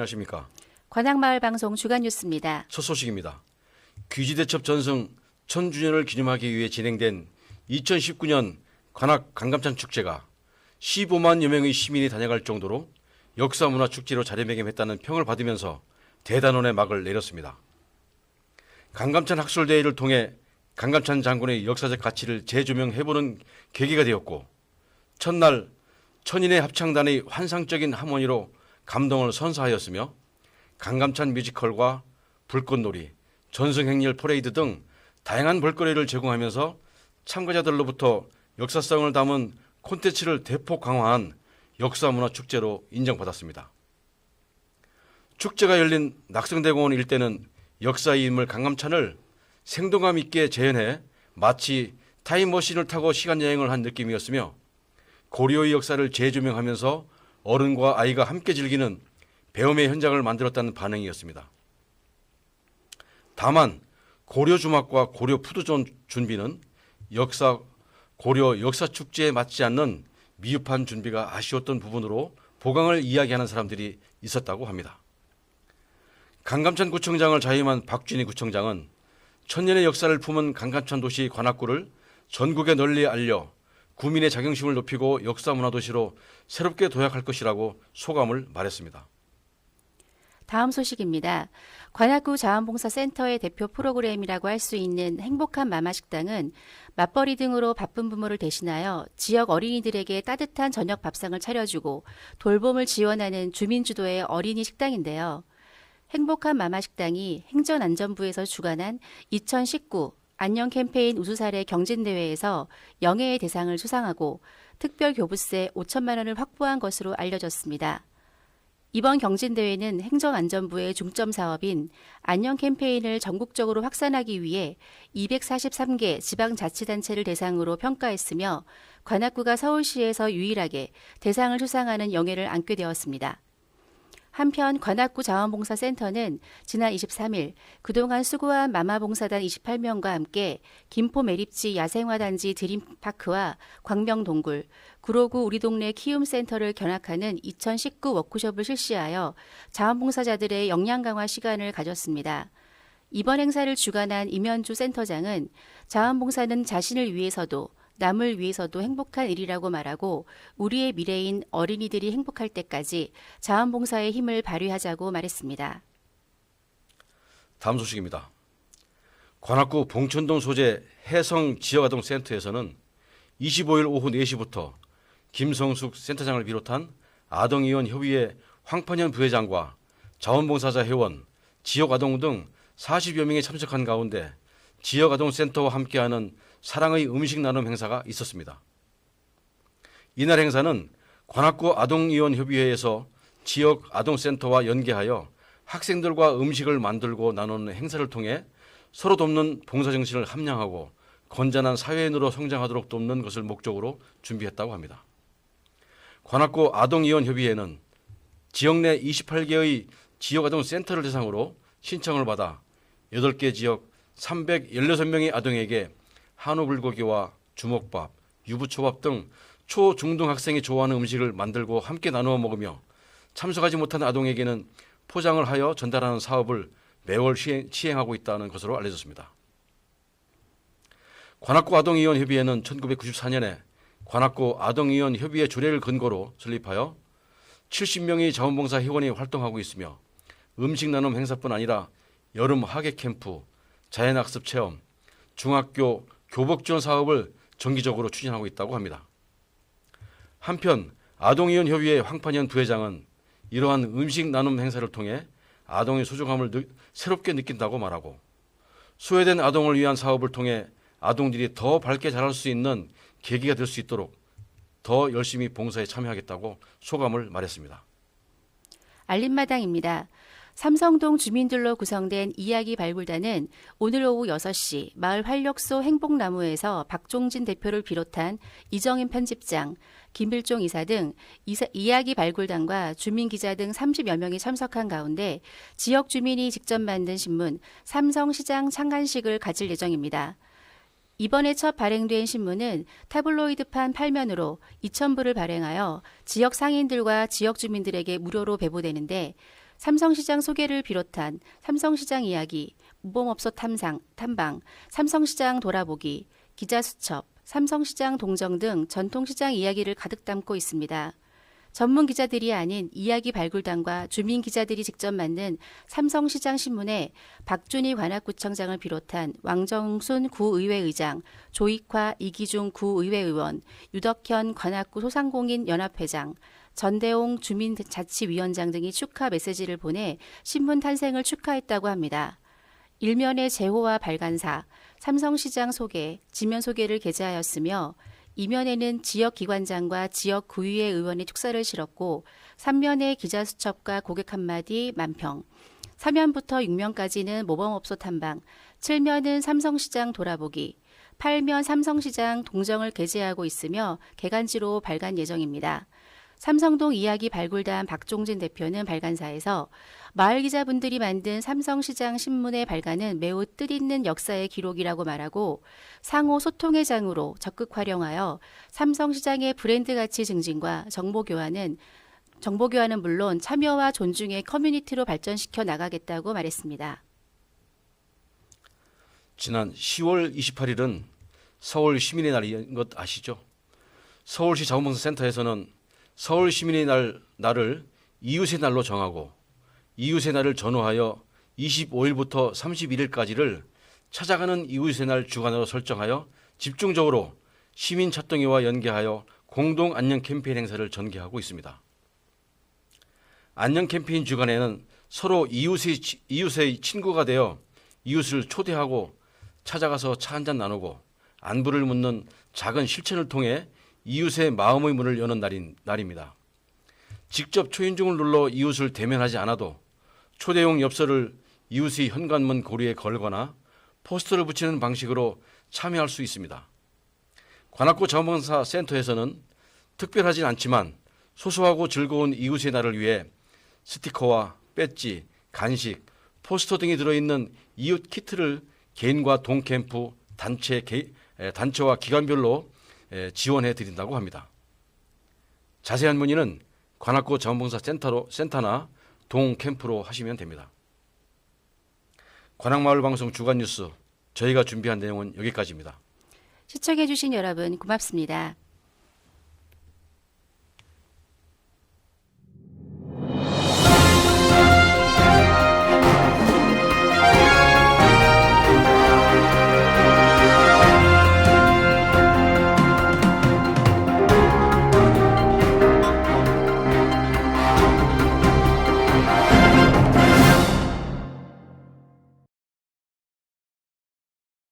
안녕하십니까. 관악마을방송 주간뉴스입니다. 첫 소식입니다. 귀지대첩 전승 1000주년을 기념하기 위해 진행된 2019년 관악 강감찬 축제가 15만여 명의 시민이 다녀갈 정도로 역사문화축제로 자리매김했다는 평을 받으면서 대단원의 막을 내렸습니다. 강감찬 학술대회를 통해 강감찬 장군의 역사적 가치를 재조명해보는 계기가 되었고, 첫날 천인의 합창단의 환상적인 하모니로 감동을 선사하였으며 강감찬 뮤지컬과 불꽃놀이, 전승행렬 퍼레이드 등 다양한 볼거리를 제공하면서 참가자들로부터 역사성을 담은 콘텐츠를 대폭 강화한 역사문화축제로 인정받았습니다. 축제가 열린 낙성대공원 일대는 역사의 인물 강감찬을 생동감 있게 재현해 마치 타임머신을 타고 시간여행을 한 느낌이었으며, 고려의 역사를 재조명하면서 어른과 아이가 함께 즐기는 배움의 현장을 만들었다는 반응이었습니다. 다만 고려 주막과 고려 푸드존 준비는 고려 역사축제에 맞지 않는 미흡한 준비가 아쉬웠던 부분으로 보강을 이야기하는 사람들이 있었다고 합니다. 강감찬 구청장을 자임한 박준희 구청장은 천년의 역사를 품은 강감찬 도시 관악구를 전국에 널리 알려 구민의 자긍심을 높이고 역사문화도시로 새롭게 도약할 것이라고 소감을 말했습니다. 다음 소식입니다. 관악구 자원봉사센터의 대표 프로그램이라고 할 수 있는 행복한 마마식당은 맞벌이 등으로 바쁜 부모를 대신하여 지역 어린이들에게 따뜻한 저녁 밥상을 차려주고 돌봄을 지원하는 주민주도의 어린이 식당인데요. 행복한 마마식당이 행정안전부에서 주관한 2019 안녕 캠페인 우수사례 경진대회에서 영예의 대상을 수상하고 특별 교부세 5천만 원을 확보한 것으로 알려졌습니다. 이번 경진대회는 행정안전부의 중점 사업인 안녕 캠페인을 전국적으로 확산하기 위해 243개 지방자치단체를 대상으로 평가했으며 관악구가 서울시에서 유일하게 대상을 수상하는 영예를 안게 되었습니다. 한편 관악구 자원봉사센터는 지난 23일 그동안 수고한 마마봉사단 28명과 함께 김포 매립지 야생화단지 드림파크와 광명동굴, 구로구 우리동네 키움센터를 견학하는 2019 워크숍을 실시하여 자원봉사자들의 역량 강화 시간을 가졌습니다. 이번 행사를 주관한 임현주 센터장은 자원봉사는 자신을 위해서도 남을 위해서도 행복한 일이라고 말하고 우리의 미래인 어린이들이 행복할 때까지 자원봉사의 힘을 발휘하자고 말했습니다. 다음 소식입니다. 관악구 봉천동 소재 해성 지역아동센터에서는 25일 오후 4시부터 김성숙 센터장을 비롯한 아동위원협의회 황판현 부회장과 자원봉사자 회원, 지역아동 등 40여 명이 참석한 가운데 지역아동센터와 함께하는 사랑의 음식 나눔 행사가 있었습니다. 이날 행사는 관악구 아동위원협의회에서 지역 아동센터와 연계하여 학생들과 음식을 만들고 나누는 행사를 통해 서로 돕는 봉사정신을 함양하고 건전한 사회인으로 성장하도록 돕는 것을 목적으로 준비했다고 합니다. 관악구 아동위원협의회는 지역 내 28개의 지역아동센터를 대상으로 신청을 받아 8개 지역 316명의 아동에게 한우 불고기와 주먹밥, 유부초밥 등 초, 중등 학생이 좋아하는 음식을 만들고 함께 나누어 먹으며 참석하지 못한 아동에게는 포장을 하여 전달하는 사업을 매월 시행하고 있다는 것으로 알려졌습니다. 관악구 아동위원협의회는 1994년에 관악구 아동위원협의회 조례를 근거로 설립하여 70명의 자원봉사 회원이 활동하고 있으며 음식 나눔 행사뿐 아니라 여름 하객 캠프, 자연학습 체험, 중학교 교복 지원 사업을 정기적으로 추진하고 있다고 합니다. 한편 아동위원협의회 황판현 부회장은 이러한 음식 나눔 행사를 통해 아동의 소중함을 새롭게 느낀다고 말하고, 소외된 아동을 위한 사업을 통해 아동들이 더 밝게 자랄 수 있는 계기가 될 수 있도록 더 열심히 봉사에 참여하겠다고 소감을 말했습니다. 알림마당입니다. 삼성동 주민들로 구성된 이야기 발굴단은 오늘 오후 6시 마을 활력소 행복나무에서 박종진 대표를 비롯한 이정인 편집장, 김필종 이사 등 이야기 발굴단과 주민기자 등 30여 명이 참석한 가운데 지역 주민이 직접 만든 신문 삼성시장 창간식을 가질 예정입니다. 이번에 첫 발행된 신문은 타블로이드판 8면으로 2,000부를 발행하여 지역 상인들과 지역 주민들에게 무료로 배부되는데 삼성시장 소개를 비롯한 삼성시장 이야기, 모범업소 탐방, 삼성시장 돌아보기, 기자 수첩, 삼성시장 동정 등 전통시장 이야기를 가득 담고 있습니다. 전문 기자들이 아닌 이야기 발굴단과 주민 기자들이 직접 만든 삼성시장 신문에 박준희 관악구청장을 비롯한 왕정순 구의회 의장, 조익화 이기중 구의회 의원, 유덕현 관악구 소상공인 연합회장, 전대홍 주민자치위원장 등이 축하 메시지를 보내 신문 탄생을 축하했다고 합니다. 일면의 제호와 발간사, 삼성시장 소개, 지면 소개를 게재하였으며 이면에는 지역기관장과 지역구의회 의원의 축사를 실었고 3면에 기자수첩과 고객 한마디 만평, 4면부터 6면까지는 모범업소 탐방, 7면은 삼성시장 돌아보기, 8면 삼성시장 동정을 게재하고 있으며 개간지로 발간 예정입니다. 삼성동 이야기 발굴단 박종진 대표는 발간사에서 마을 기자분들이 만든 삼성시장 신문의 발간은 매우 뜻있는 역사의 기록이라고 말하고 상호 소통의 장으로 적극 활용하여 삼성시장의 브랜드 가치 증진과 정보 교환은 물론 참여와 존중의 커뮤니티로 발전시켜 나가겠다고 말했습니다. 지난 10월 28일은 서울 시민의 날인 것 아시죠? 서울시 자원봉사센터에서는 서울 시민의 날을 이웃의 날로 정하고 이웃의 날을 전후하여 25일부터 31일까지를 찾아가는 이웃의 날 주간으로 설정하여 집중적으로 시민 찾동이와 연계하여 공동 안녕 캠페인 행사를 전개하고 있습니다. 안녕 캠페인 주간에는 서로 이웃의 친구가 되어 이웃을 초대하고 찾아가서 차 한잔 나누고 안부를 묻는 작은 실천을 통해 이웃의 마음의 문을 여는 날입니다. 직접 초인종을 눌러 이웃을 대면하지 않아도 초대용 엽서를 이웃의 현관문 고리에 걸거나 포스터를 붙이는 방식으로 참여할 수 있습니다. 관악구 자원봉사센터에서는 특별하진 않지만 소소하고 즐거운 이웃의 날을 위해 스티커와 배지, 간식, 포스터 등이 들어있는 이웃 키트를 개인과 동캠프, 단체와 기관별로 지원해 드린다고 합니다. 자세한 문의는 관악구 자원봉사센터나 동캠프로 하시면 됩니다. 관악마을방송 주간뉴스 저희가 준비한 내용은 여기까지입니다. 시청해 주신 여러분 고맙습니다.